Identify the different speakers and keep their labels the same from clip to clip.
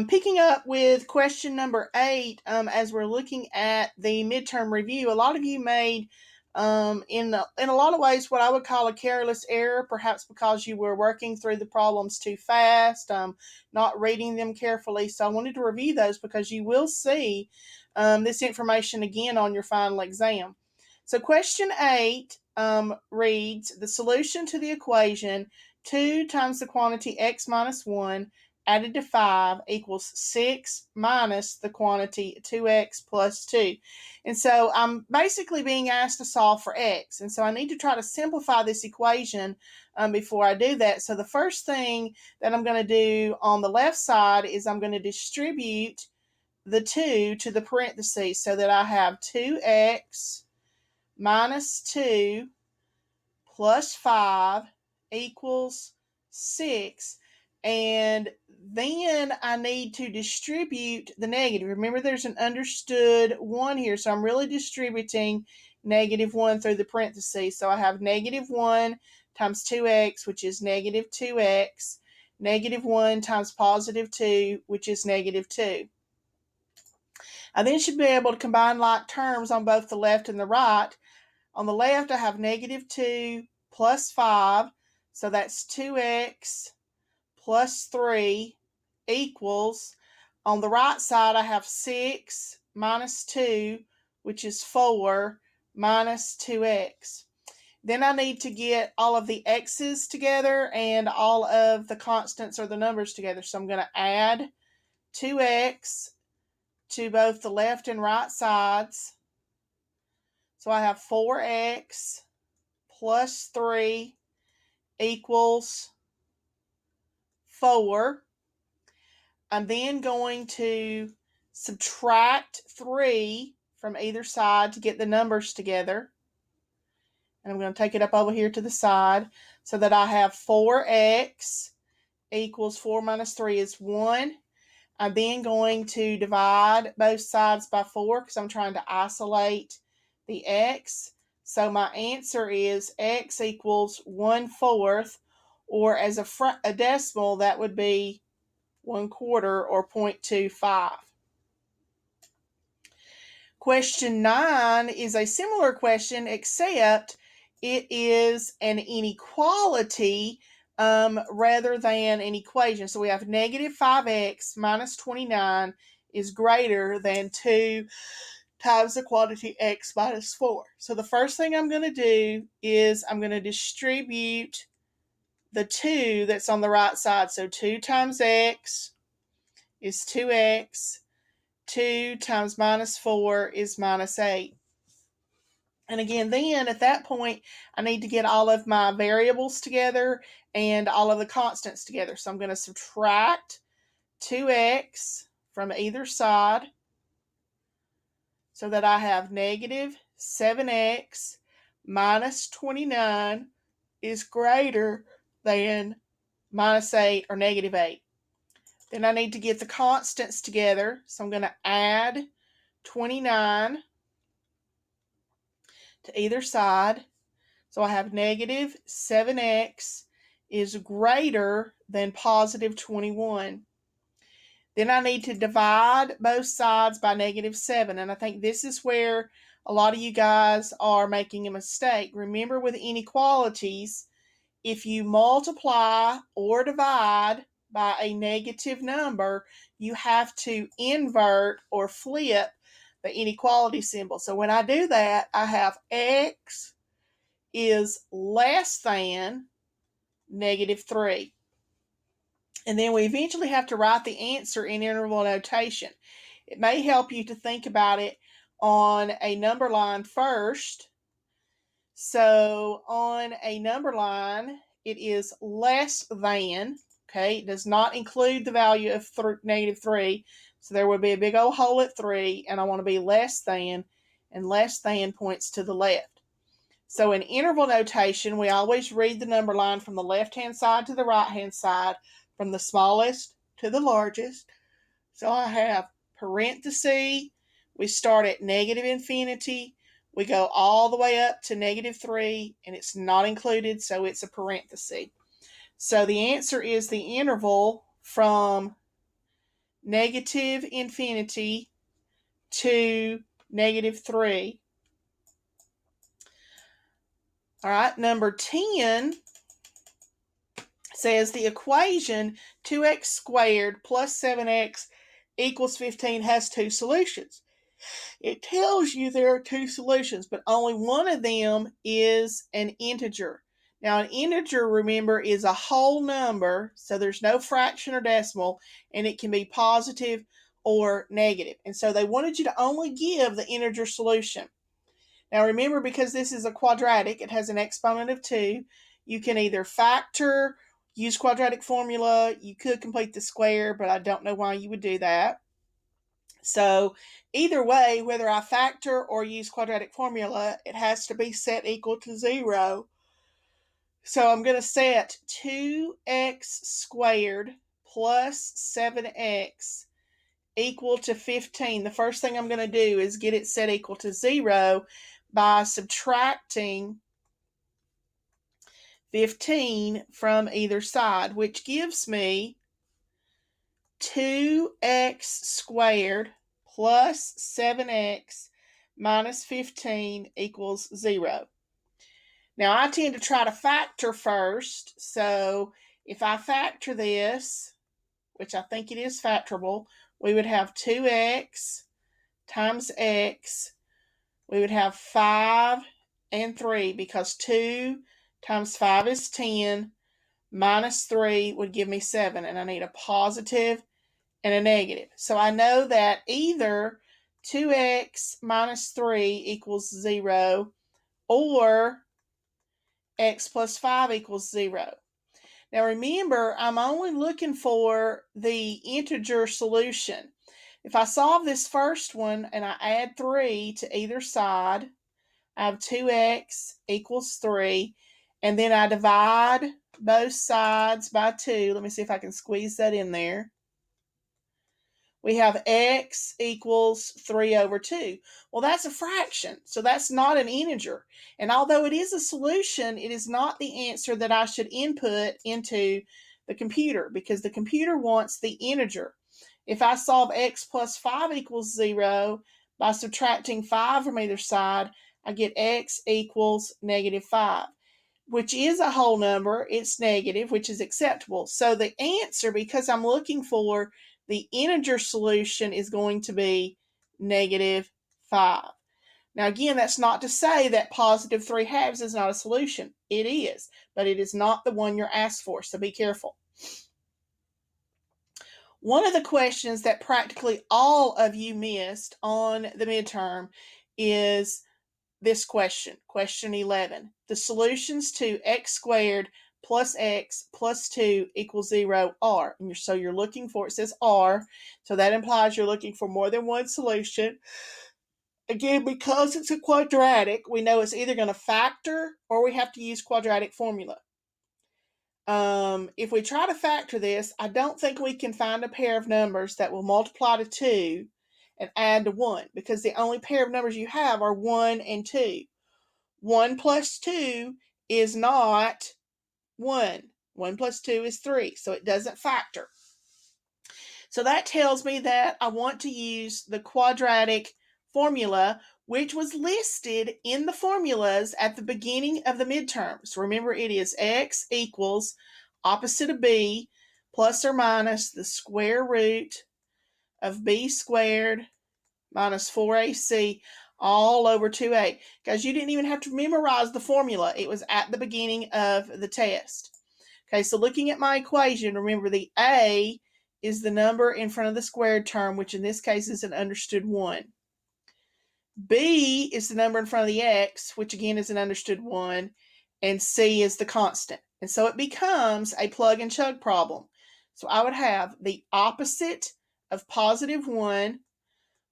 Speaker 1: Picking up with question number 8, as we're looking at the midterm review, a lot of you made, in a lot of ways, what I would call a careless error, perhaps because you were working through the problems too fast, not reading them carefully. So I wanted to review those because you will see this information again on your final exam. So question 8 reads, the solution to the equation 2 times the quantity x minus 1 added to 5 equals 6 minus the quantity 2x plus 2. And so I'm basically being asked to solve for x. And so I need to try to simplify this equation before I do that. So the first thing that I'm going to do on the left side is I'm going to distribute the 2 to the parentheses so that I have 2x minus 2 plus 5 equals 6. And then I need to distribute the negative. Remember, there's an understood 1 here, so I'm really distributing negative 1 through the parentheses. So I have negative 1 times 2x, which is negative 2x, negative 1 times positive 2, which is negative 2. I then should be able to combine like terms on both the left and the right. On the left, I have negative 2 plus 5, so that's 2x plus 3 equals, on the right side, I have 6 minus 2, which is 4, minus 2x. Then I need to get all of the x's together and all of the constants or the numbers together. So I'm going to add 2x to both the left and right sides. So I have 4x plus 3 equals 4. I'm then going to subtract 3 from either side to get the numbers together. And I'm going to take it up over here to the side so that I have 4x equals 4 minus 3 is 1. I'm then going to divide both sides by 4 because I'm trying to isolate the x. So my answer is x equals 1/4, or as a decimal, that would be 1/4 or 0.25. Question 9 is a similar question, except it is an inequality rather than an equation. So we have negative 5x minus 29 is greater than 2 times the quantity x minus 4. So the first thing I'm going to do is I'm going to distribute the 2 that's on the right side. So 2 times x is 2x. 2 times minus 4 is minus 8. And again, then at that point, I need to get all of my variables together and all of the constants together. So I'm going to subtract 2x from either side so that I have negative 7x minus 29 is greater than minus 8 or negative 8. Then I need to get the constants together. So I'm going to add 29 to either side. So I have negative 7x is greater than positive 21. Then I need to divide both sides by negative 7. And I think this is where a lot of you guys are making a mistake. Remember, with inequalities, if you multiply or divide by a negative number, you have to invert or flip the inequality symbol. So when I do that, I have x is less than negative 3. And then we eventually have to write the answer in interval notation. It may help you to think about it on a number line first. So on a number line, it is less than, okay? It does not include the value of negative 3. So there would be a big old hole at 3, and I want to be less than, and less than points to the left. So in interval notation, we always read the number line from the left-hand side to the right-hand side, from the smallest to the largest. So I have parenthesis. We start at negative infinity. We go all the way up to negative 3, and it's not included, so it's a parenthesis. So the answer is the interval from negative infinity to negative 3. All right, number 10 says the equation 2x squared plus 7x equals 15 has two solutions. It tells you there are two solutions, but only one of them is an integer. Now, an integer, remember, is a whole number, so there's no fraction or decimal, and it can be positive or negative. And so they wanted you to only give the integer solution. Now, remember, because this is a quadratic, it has an exponent of 2. You can either factor, use quadratic formula. You could complete the square, but I don't know why you would do that. So either way, whether I factor or use quadratic formula, it has to be set equal to 0. So I'm going to set 2x squared plus 7x equal to 15. The first thing I'm going to do is get it set equal to 0 by subtracting 15 from either side, which gives me 2x squared plus 7x minus 15 equals 0. Now, I tend to try to factor first, so if I factor this, which I think it is factorable, we would have 2x times x. We would have 5 and 3, because 2 times 5 is 10, minus 3 would give me 7, and I need a positive and a negative. So I know that either 2x minus 3 equals 0 or x plus 5 equals 0. Now remember, I'm only looking for the integer solution. If I solve this first one and I add 3 to either side, I have 2x equals 3, and then I divide both sides by 2. Let me see if I can squeeze that in there. We have x equals 3 over 2. Well, that's a fraction, so that's not an integer. And although it is a solution, it is not the answer that I should input into the computer, because the computer wants the integer. If I solve x plus 5 equals 0 by subtracting 5 from either side, I get x equals negative 5, which is a whole number. It's negative, which is acceptable. So the answer, because I'm looking for the integer solution, is going to be negative 5. Now, again, that's not to say that positive 3 halves is not a solution. It is, but it is not the one you're asked for, so be careful. One of the questions that practically all of you missed on the midterm is this question, question 11. The solutions to x squared plus x plus 2 equals 0 are. And so you're looking for, it says are, so that implies you're looking for more than one solution. Again, because it's a quadratic, we know it's either going to factor or we have to use quadratic formula. If we try to factor this, I don't think we can find a pair of numbers that will multiply to 2 and add to 1, because the only pair of numbers you have are 1 and 2. 1 plus 2 is not 1. 1 plus 2 is 3, so it doesn't factor. So that tells me that I want to use the quadratic formula, which was listed in the formulas at the beginning of the midterms. Remember, it is x equals opposite of b plus or minus the square root of b squared minus 4ac all over 2a. Guys, you didn't even have to memorize the formula. It was at the beginning of the test. Okay, so looking at my equation, remember the a is the number in front of the squared term, which in this case is an understood 1. B is the number in front of the x, which again is an understood 1. And c is the constant. And so it becomes a plug and chug problem. So I would have the opposite of positive 1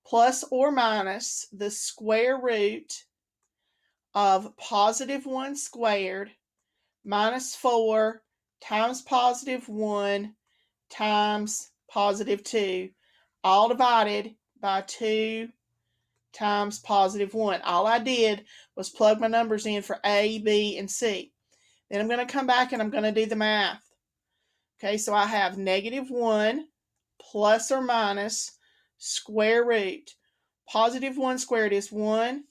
Speaker 1: plus or minus the square root of positive 1 squared minus 4 times positive 1 times positive 2, all divided by 2 times positive 1. All I did was plug my numbers in for A, B, and C. Then I'm going to come back and I'm going to do the math. Okay, so I have negative 1 plus or minus square root. Positive 1 squared is 1.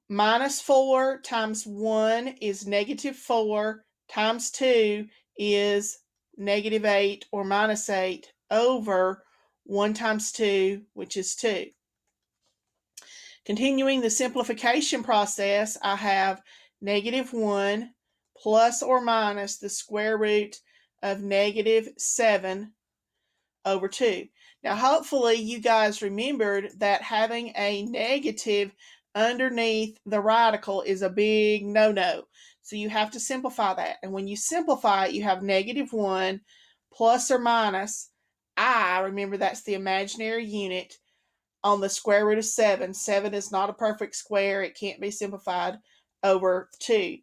Speaker 1: Minus 4 times 1 is negative 4 times 2 is negative 8 or minus 8 over 1 times 2, which is 2. Continuing the simplification process, I have negative 1 plus or minus the square root of negative 7 over 2. Now, hopefully you guys remembered that having a negative underneath the radical is a big no-no. So you have to simplify that. And when you simplify it, you have negative 1 plus or minus I, remember that's the imaginary unit, on the square root of 7. 7 is not a perfect square. It can't be simplified over 2.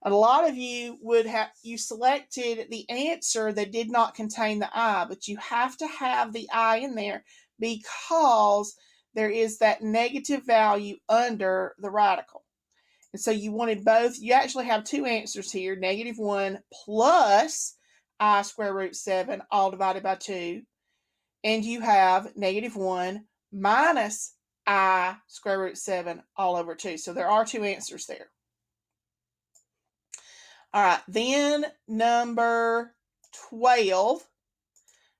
Speaker 1: A lot of you you selected the answer that did not contain the I, but you have to have the I in there because there is that negative value under the radical. And so you wanted both. You actually have two answers here, negative 1 plus I square root 7 all divided by 2. And you have negative 1 minus I square root 7 all over 2. So there are two answers there. All right, then number 12.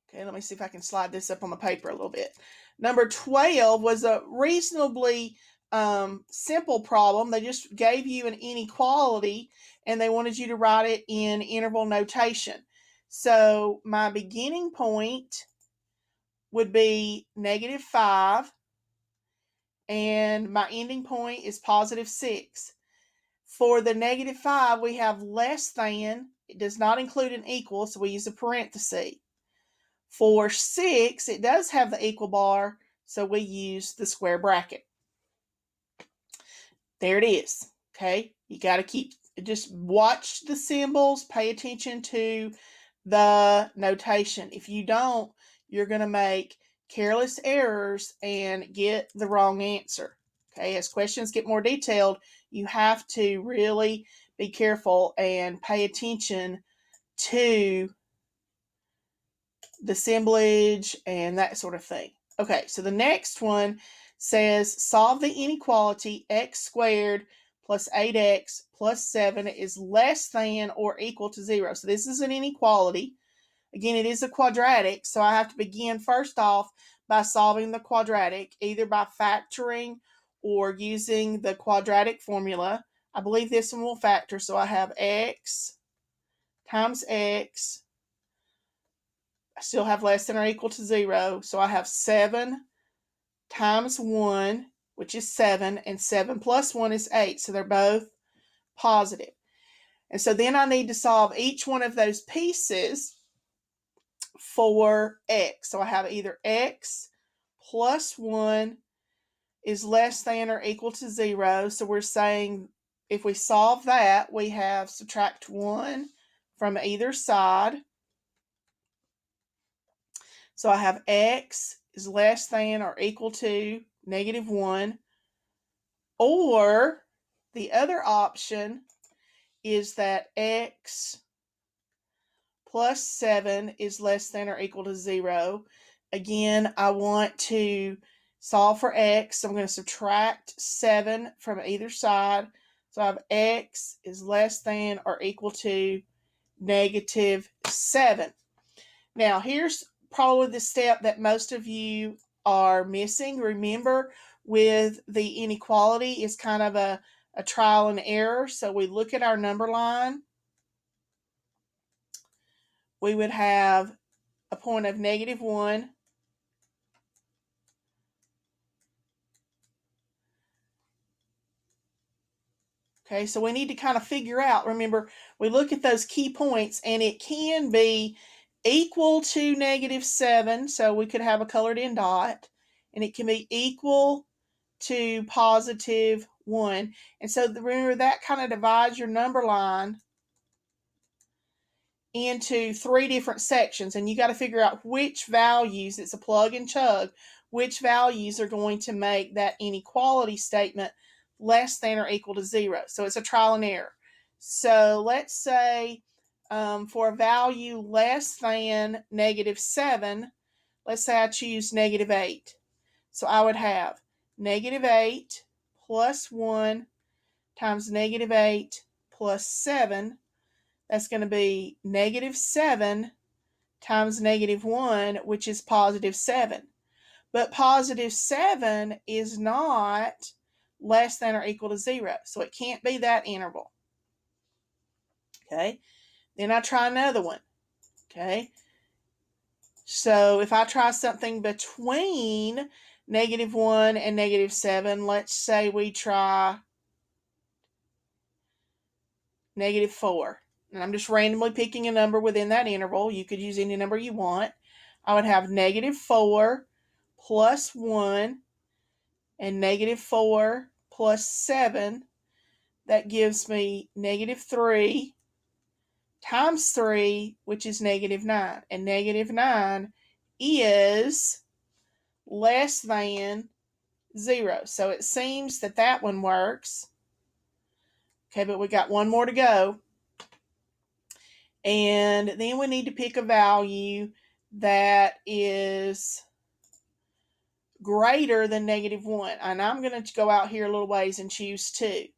Speaker 1: Okay, let me see if I can slide this up on the paper a little bit. Number 12 was a reasonably simple problem. They just gave you an inequality and they wanted you to write it in interval notation. So my beginning point would be negative 5 and my ending point is positive 6. For the negative 5, we have less than. It does not include an equal, so we use a parenthesis. For 6, it does have the equal bar, so we use the square bracket. There it is. Okay, you got to just watch the symbols, pay attention to the notation. If you don't, you're going to make careless errors and get the wrong answer. Okay, as questions get more detailed, you have to really be careful and pay attention to the assemblage and that sort of thing. Okay, so the next one says solve the inequality x squared plus 8x plus 7 is less than or equal to 0. So this is an inequality. Again, it is a quadratic, so I have to begin first off by solving the quadratic, either by factoring or using the quadratic formula. I believe this one will factor, so I have x times x. I still have less than or equal to 0, so I have 7 times 1, which is 7, and 7 plus 1 is 8, so they're both positive. And so then I need to solve each one of those pieces for x. So I have either x plus 1 is less than or equal to 0. So we're saying if we solve that, we have subtract 1 from either side. So I have x is less than or equal to negative 1. Or the other option is that x plus 7 is less than or equal to 0. Again, I want to solve for x, so I'm going to subtract 7 from either side. So I have x is less than or equal to negative 7. Now, here's probably the step that most of you are missing. Remember, with the inequality, it's kind of a trial and error. So we look at our number line. We would have a point of negative 1. Okay, so we need to kind of figure out, remember, we look at those key points, and it can be equal to negative 7, so we could have a colored in dot, and it can be equal to positive 1. And so remember, that kind of divides your number line into 3 different sections, and you got to figure out which values, it's a plug and chug, which values are going to make that inequality statement less than or equal to 0. So it's a trial and error. So let's say for a value less than -7, let's say I choose -8. So I would have -8 plus 1 times -8 plus 7. That's going to be -7 times -1, which is +7. But +7 is not less than or equal to 0. So it can't be that interval. Okay. Then I try another one. Okay. So if I try something between -1 and -7, let's say we try -4. And I'm just randomly picking a number within that interval. You could use any number you want. I would have -4 plus 1 and -4 plus 7. That gives me -3 times 3, which is -9. And -9 is less than 0. So it seems that that one works. Okay, but we got one more to go. And then we need to pick a value that is greater than -1. And I'm going to go out here a little ways and choose 2.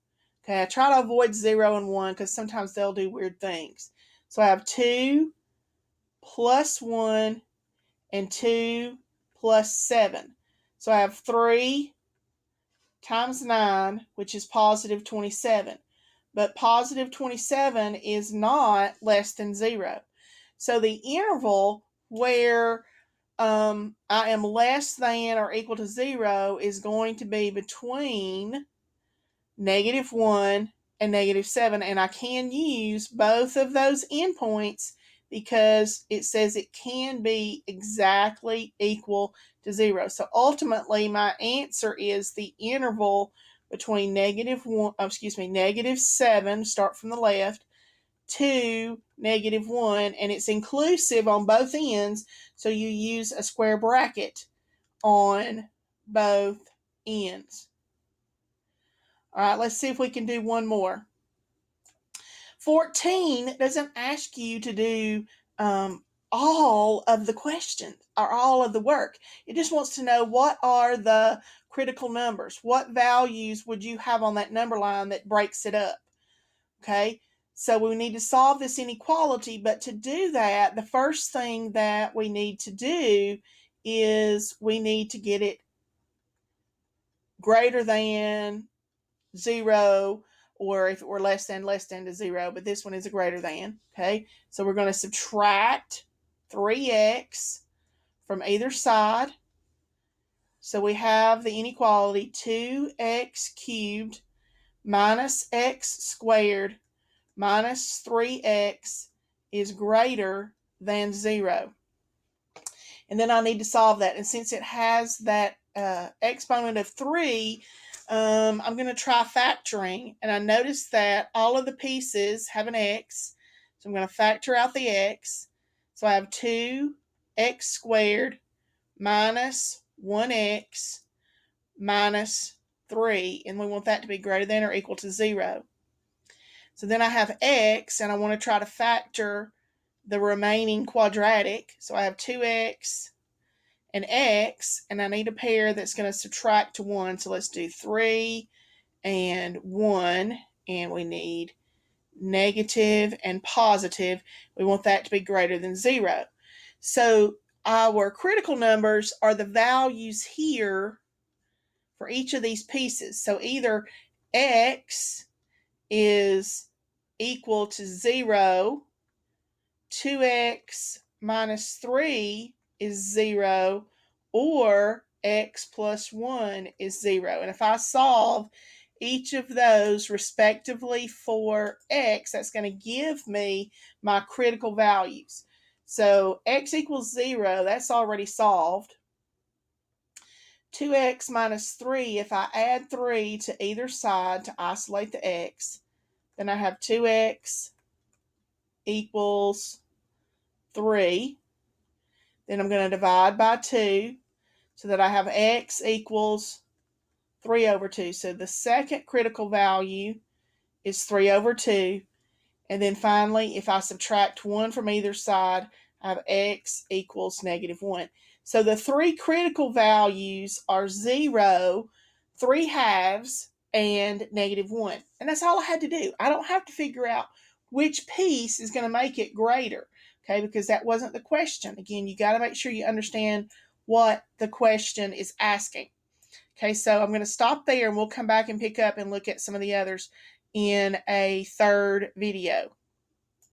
Speaker 1: Okay, I try to avoid 0 and 1 because sometimes they'll do weird things. So I have 2 plus 1 and 2 plus 7. So I have 3 times 9, which is +27. But +27 is not less than 0. So the interval where I am less than or equal to 0 is going to be between -1 and -7. And I can use both of those endpoints because it says it can be exactly equal to 0. So ultimately, my answer is the interval between -7, start from the left, to -1, and it's inclusive on both ends, so you use a square bracket on both ends. All right, let's see if we can do one more. 14 doesn't ask you to do all of the questions or all of the work. It just wants to know what are the critical numbers. What values would you have on that number line that breaks it up? Okay, so we need to solve this inequality, but to do that, the first thing that we need to do is we need to get it greater than 0, or if it were less than to 0, but this one is a greater than. Okay, so we're going to subtract 3x from either side. So we have the inequality 2x cubed minus x squared minus 3x is greater than 0. And then I need to solve that. And since it has that exponent of 3, I'm going to try factoring. And I notice that all of the pieces have an x. So I'm going to factor out the x. So I have 2x squared minus 1x minus 3. And we want that to be greater than or equal to 0. So then I have x, and I want to try to factor the remaining quadratic. So I have 2x and x, and I need a pair that's going to subtract to 1. So let's do 3 and 1, and we need negative and positive. We want that to be greater than 0. So our critical numbers are the values here for each of these pieces. So either x is equal to 0, 2x minus 3 is 0, or x plus 1 is 0. And if I solve each of those respectively for x, that's going to give me my critical values. So x equals 0, that's already solved. 2x minus 3, if I add 3 to either side to isolate the x, then I have 2x equals 3. Then I'm going to divide by 2 so that I have x equals 3 over 2. So the second critical value is 3 over 2. And then finally, if I subtract 1 from either side, I have x equals -1. So the three critical values are 0, 3 halves, and -1. And that's all I had to do. I don't have to figure out which piece is going to make it greater, okay, because that wasn't the question. Again, you got to make sure you understand what the question is asking. Okay, so I'm going to stop there and we'll come back and pick up and look at some of the others in a third video.